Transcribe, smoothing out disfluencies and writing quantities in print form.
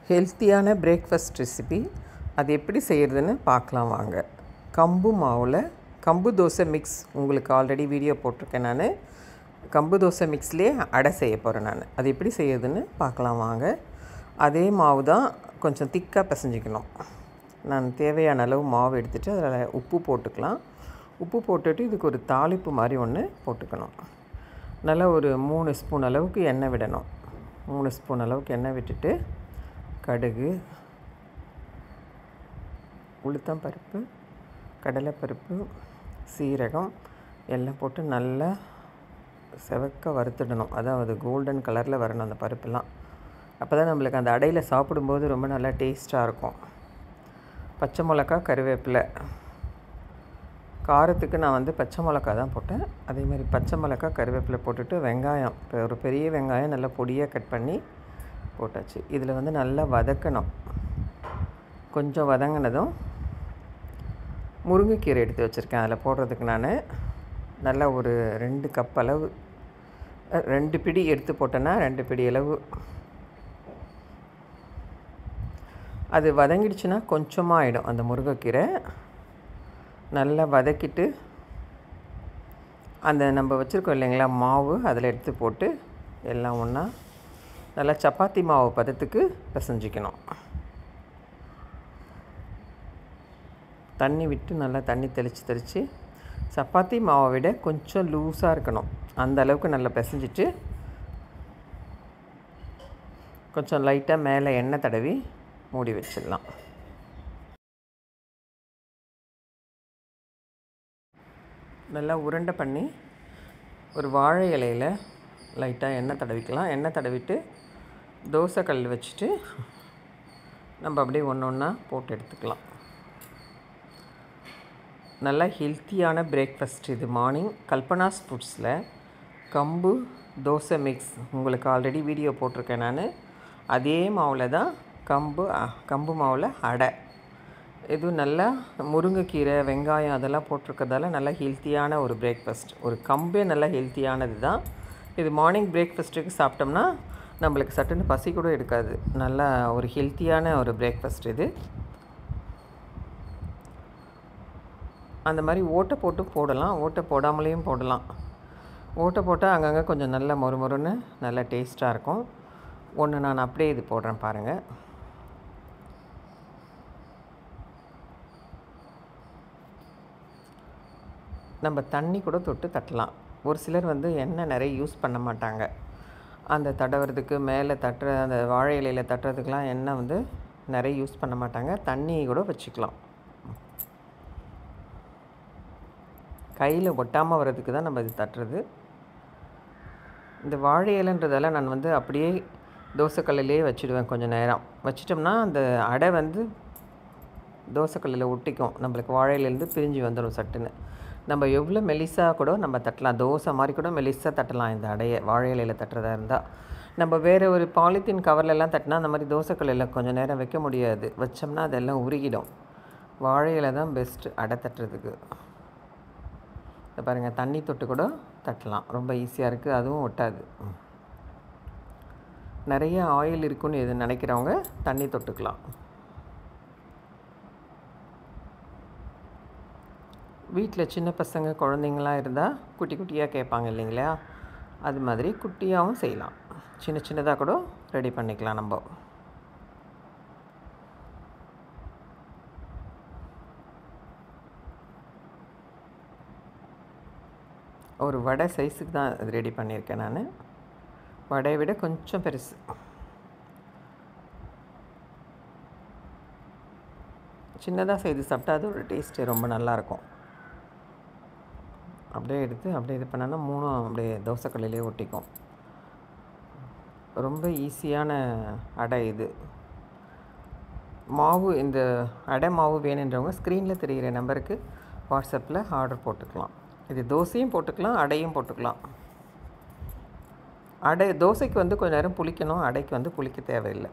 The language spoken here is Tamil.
ஹெல்த்தியான பிரேக்ஃபாஸ்ட் ரெசிபி அது எப்படி செய்கிறதுன்னு பார்க்கலாம் வாங்க. கம்பு மாவில் கம்பு தோசை மிக்ஸ் உங்களுக்கு ஆல்ரெடி வீடியோ போட்டிருக்கேன். நான் கம்பு தோசை மிக்ஸ்லேயே அடை செய்ய போகிறேன். நான் அது எப்படி செய்கிறதுன்னு பார்க்கலாம் வாங்க. அதே மாவு தான் கொஞ்சம் திக்காக பிசைஞ்சிக்கணும். நான் தேவையான அளவு மாவு எடுத்துகிட்டு அதில் உப்பு போட்டுக்கலாம். உப்பு போட்டுட்டு இதுக்கு ஒரு தாளிப்பு மாதிரி ஒன்று போட்டுக்கணும். நல்லா ஒரு 3 ஸ்பூன் அளவுக்கு எண்ணெய் விடணும். 3 ஸ்பூன் அளவுக்கு எண்ணெய் விட்டுட்டு கடுகு, உளுத்தம்பருப்பு, கடலைப்பருப்பு, சீரகம் எல்லாம் போட்டு நல்லா செவக்க வறுத்துடணும். அதாவது கோல்டன் கலரில் வரணும் அந்த பருப்புலாம். அப்போ தான் நம்மளுக்கு அந்த அடையில் சாப்பிடும்போது ரொம்ப நல்லா டேஸ்ட்டாக இருக்கும். பச்சை மிளகா, கருவேப்பிலை, காரத்துக்கு நான் பச்சை மிளகா தான் போட்டேன். அதேமாதிரி பச்சை மிளகா, கருவேப்பிலை போட்டுட்டு வெங்காயம், இப்போ ஒரு பெரிய வெங்காயம் நல்லா பொடியாக கட் பண்ணி போட்டாச்சு. இதில் நல்லா வதக்கணும். கொஞ்சம் வதங்கினதும் முருங்கைக்கீரை எடுத்து வச்சுருக்கேன். அதில் போடுறதுக்கு நான் நல்லா ஒரு 2 கப் அளவு, 2 பிடி எடுத்து போட்டேன்னா 2 பிடி அளவு. அது வதங்கிடுச்சுன்னா கொஞ்சமாக ஆகிடும் அந்த முருங்கைக்கீரை. நல்லா வதக்கிட்டு அந்த நம்ம வச்சுருக்கோம் இல்லைங்களா மாவு, அதில் எடுத்து போட்டு எல்லாம் ஒன்றா நல்லா சப்பாத்தி மாவு பதத்துக்கு பிசைஞ்சிக்கணும். தண்ணி விட்டு நல்லா தண்ணி தெளித்து சப்பாத்தி மாவை விட கொஞ்சம் லூஸாக இருக்கணும். அந்த அளவுக்கு நல்லா பிசைஞ்சிட்டு கொஞ்சம் லைட்டாக மேலே எண்ணெய் தடவி மூடி வச்சிடலாம். நல்லா உருண்டை பண்ணி ஒரு வாழை இலையில் லைட்டாக எண்ணெய் தடவிக்கலாம். எண்ணெய் தடவிட்டு தோசை கல் வச்சுட்டு நம்ம அப்படியே ஒன்று ஒன்றா போட்டு எடுத்துக்கலாம். நல்லா ஹெல்த்தியான பிரேக்ஃபாஸ்ட் இது. மார்னிங் கல்பனாஸ் ஃபுட்ஸில் கம்பு தோசை மிக்ஸ் உங்களுக்கு ஆல்ரெடி வீடியோ போட்டிருக்கேன். நான் அதே மாவில் தான் கம்பு மாவில் அடை. இது நல்லா முருங்கைக்கீரை, வெங்காயம் அதெல்லாம் போட்டிருக்கிறதால நல்லா ஹெல்த்தியான ஒரு பிரேக்ஃபாஸ்ட். ஒரு கம்பே நல்லா ஹெல்த்தியானது தான். இது மார்னிங் பிரேக்ஃபாஸ்ட்டுக்கு சாப்பிட்டோம்னா நம்மளுக்கு சட்டுன்னு பசி கூட எடுக்காது. நல்லா ஒரு ஹெல்த்தியான ஒரு பிரேக்ஃபாஸ்ட் இது. அந்த மாதிரி ஓட்டை போட்டு போடலாம், ஓட்டை போடாமலேயும் போடலாம். ஓட்டை போட்டால் அங்கங்கே கொஞ்சம் நல்லா மொறுமொறுன்னு நல்லா டேஸ்ட்டாக இருக்கும். ஒன்று நான் அப்படியே இது போடுறேன் பாருங்கள். நம்ம தண்ணி கூட தொட்டு தட்டலாம். ஒரு சிலர் எண்ணெய் நிறைய யூஸ் பண்ண மாட்டாங்க. அந்த தடவுறதுக்கு மேலே தட்டுற அந்த வாழை இலையில் தட்டுறதுக்கெலாம் எண்ணெய் நிறைய யூஸ் பண்ண மாட்டாங்க. தண்ணி கூட வச்சுக்கலாம். கையில் ஒட்டாமல் வர்றதுக்கு தான் நம்ம இது தட்டுறது. இந்த வாழை இலைன்றதால நான் அப்படியே தோசைக்கல்லிலே வச்சுடுவேன். கொஞ்சம் நேரம் வச்சிட்டோம்னா அந்த அடை தோசைக்கல்லில் ஒட்டிக்கும். நம்மளுக்கு வாழை இலையிலேருந்து பிரிஞ்சு வந்துடும் சட்டுன்னு. நம்ம எவ்வளோ மெலிசாக கூட நம்ம தட்டலாம். தோசை மாதிரி கூட மெலிசாக தட்டலாம் இந்த அடையை. வாழை இலையில் தட்டுறதா இருந்தால். நம்ம வேறு ஒரு பாலித்தீன் கவர்லெல்லாம் தட்டினா அந்த மாதிரி தோசைக்கல்லில் கொஞ்சம் நேரம் வைக்க முடியாது. வச்சோம்னா அதெல்லாம் உருகிடும். வாழை இலை தான் பெஸ்ட்டு அடை தட்டுறதுக்கு. இதை பாருங்கள், தண்ணி தொட்டு கூட தட்டலாம். ரொம்ப ஈஸியாக இருக்குது, அதுவும் ஒட்டாது. நிறைய ஆயில் இருக்குன்னு எது நினைக்கிறவங்க தண்ணி தொட்டுக்கலாம். வீட்டில் சின்ன பசங்க குழந்தைங்களாம் இருந்தால் குட்டி குட்டியாக கேட்பாங்க இல்லைங்களா, அது மாதிரி குட்டியாகவும் செய்யலாம். சின்ன சின்னதாக கூட ரெடி பண்ணிக்கலாம். நம்ம ஒரு வடை சைஸுக்கு தான் அது ரெடி பண்ணியிருக்கேன். நான் வடையை விட கொஞ்சம் பெருசு. சின்னதாக செய்து சாப்பிட்டா அது ஒரு டேஸ்ட்டு ரொம்ப நல்லாயிருக்கும். அப்படியே எடுத்து அப்படியே இது பண்ணோன்னா 3 அப்படியே தோசைக்கல்லிலே ஒட்டிக்கும். ரொம்ப ஈஸியான அடை இது. மாவு இந்த அடை மாவு வேணுன்றவங்க ஸ்க்ரீனில் தெரிகிற நம்பருக்கு வாட்ஸ்அப்பில் ஆர்டர் போட்டுக்கலாம். இது தோசையும் போட்டுக்கலாம், அடையும் போட்டுக்கலாம். தோசைக்கு கொஞ்சம் நேரம் புளிக்கணும், அடைக்கு புளிக்க தேவையில்லை.